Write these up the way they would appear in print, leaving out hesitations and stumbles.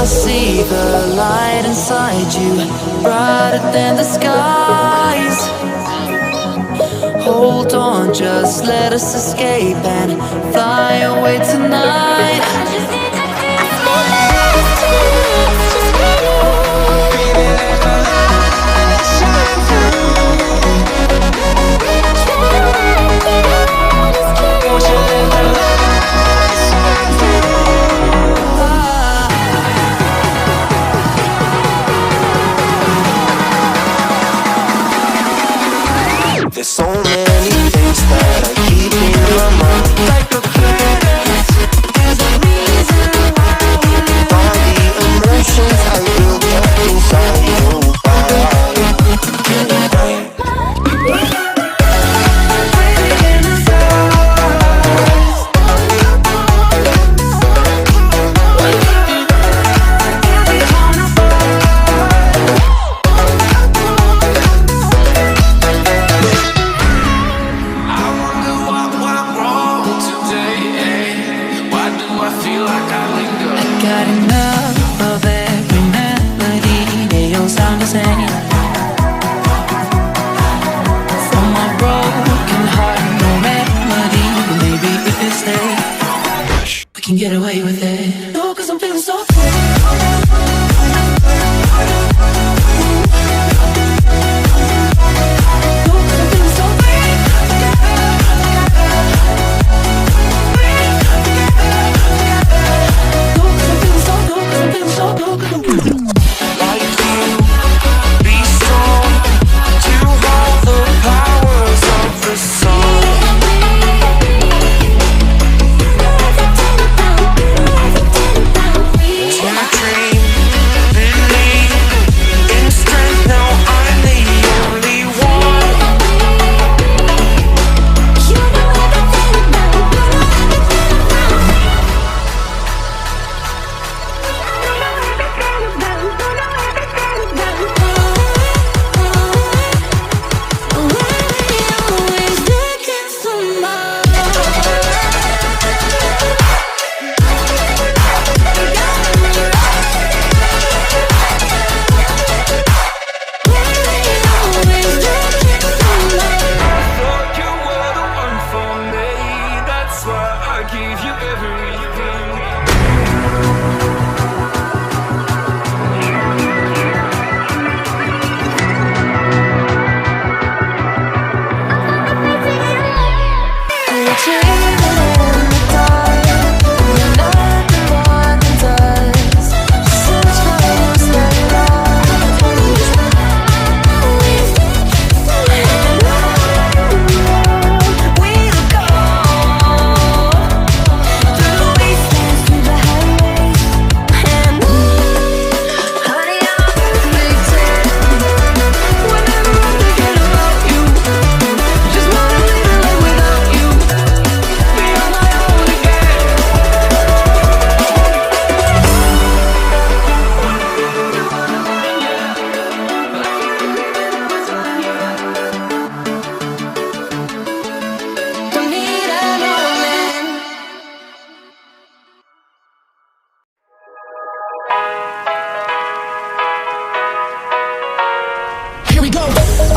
I see the light inside you, brighter than the skies. Hold on, just let us escape and fly away tonight. There's so many things that I keep in my mind, like the planets. There's a reason why we live. All the emotions I built up inside you. Get away with it. No, 'cause I'm feeling so free.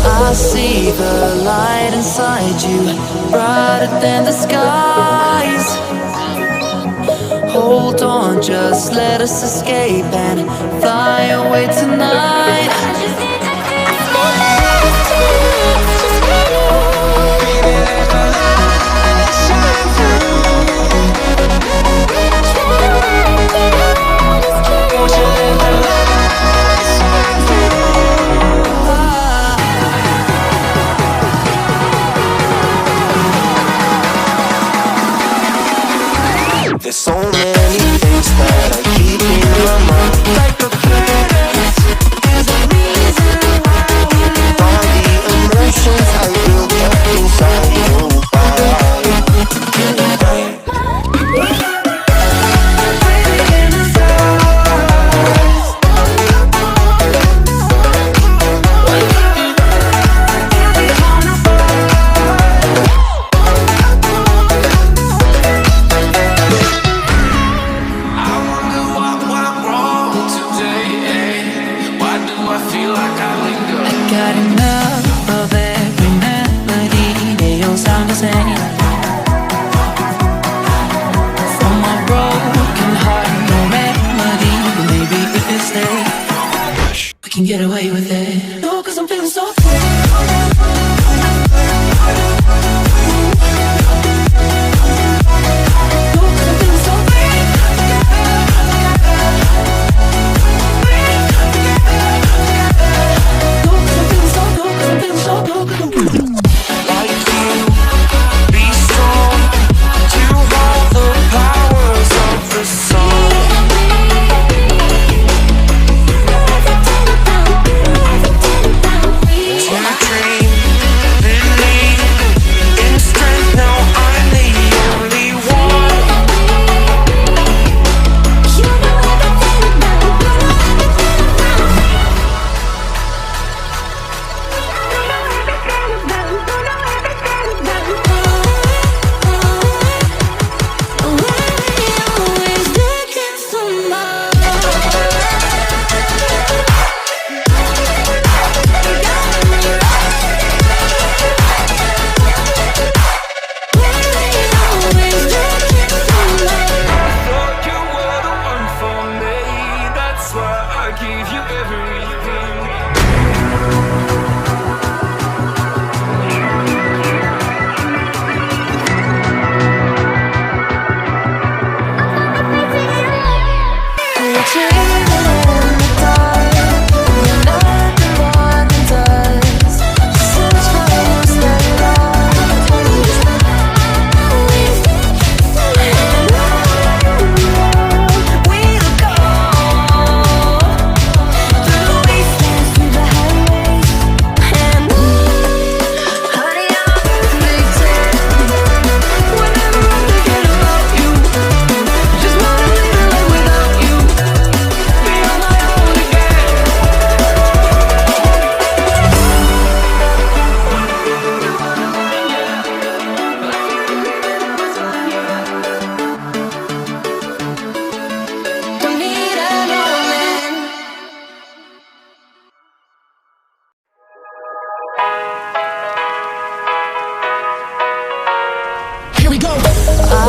I see the light inside you, brighter than the skies. Hold on, just let us escape and fly away tonight. There's so many things that I keep in my mind, like the planets. There's a reason why we live. All the emotions I built up inside you. can get away with it. No, 'cause I'm feeling so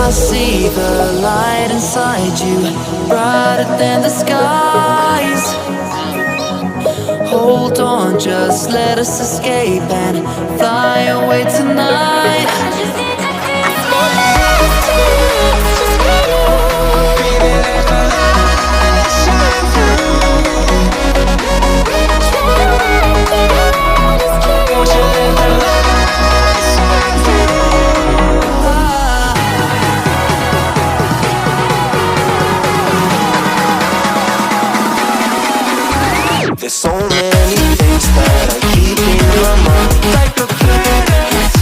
I see the light inside you, brighter than the skies. Hold on, just let us escape and fly away tonight. There's so many things that I keep in my mind, like the perience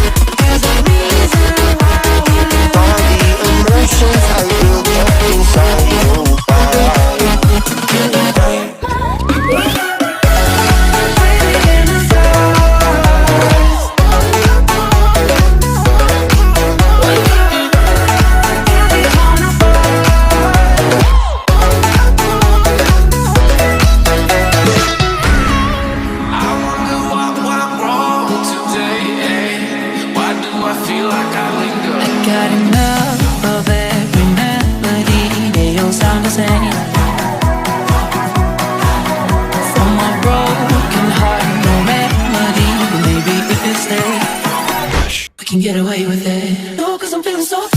is the reason why we live. All the emotions I built up inside you. Got enough of every melody, they all sound the same. From my broken heart, no remedy, but maybe if you stay, we can get away with it. No, 'cause I'm feeling so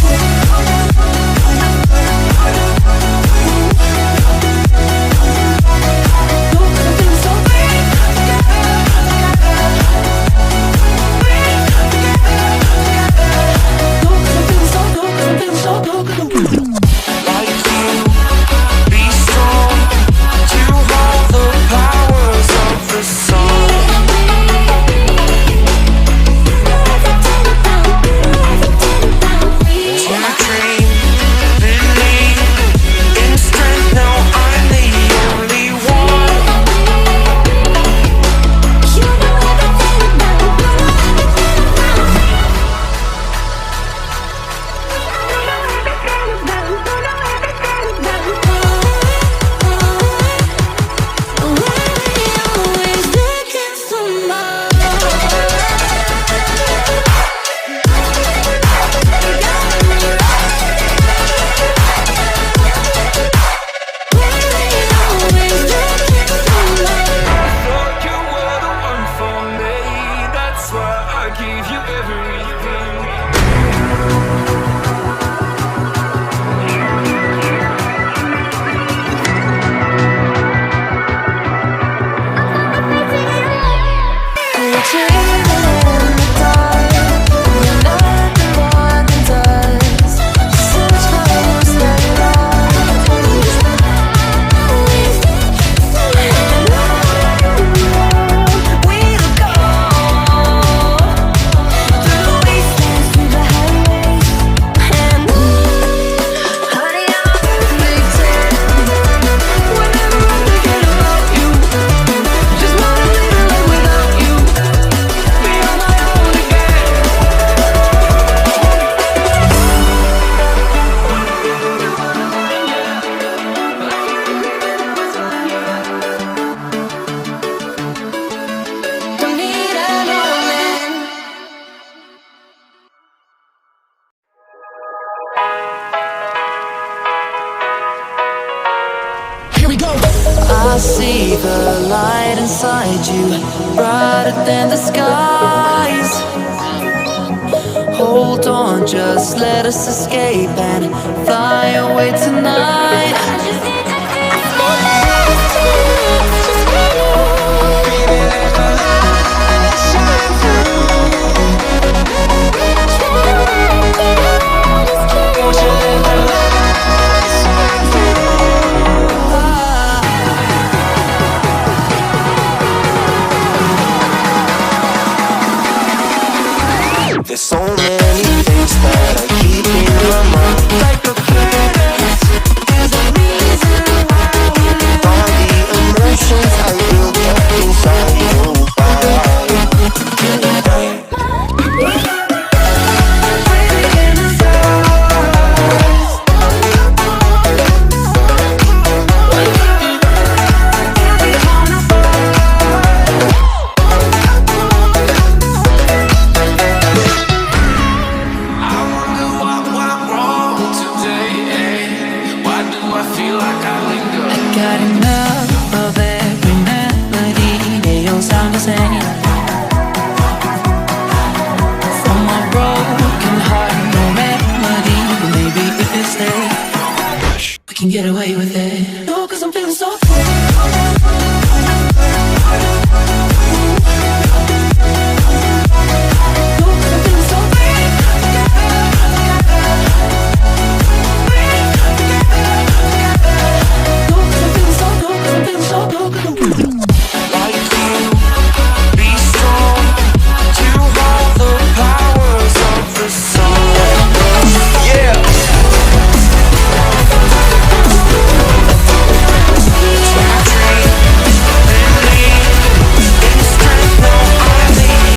I see the light inside you, brighter than the skies. Hold on, just let us escape and fly away tonight. I just need to feel last chance, just for you. Baby, let the light shine through. Won't you let the light shine through? There's so many things that I keep in my mind, like the perience. There's a reason why we live. All the emotions I built up inside you. Got enough of every melody, they all sound the same. From my broken heart, no melody, but maybe if it stays, we can get away.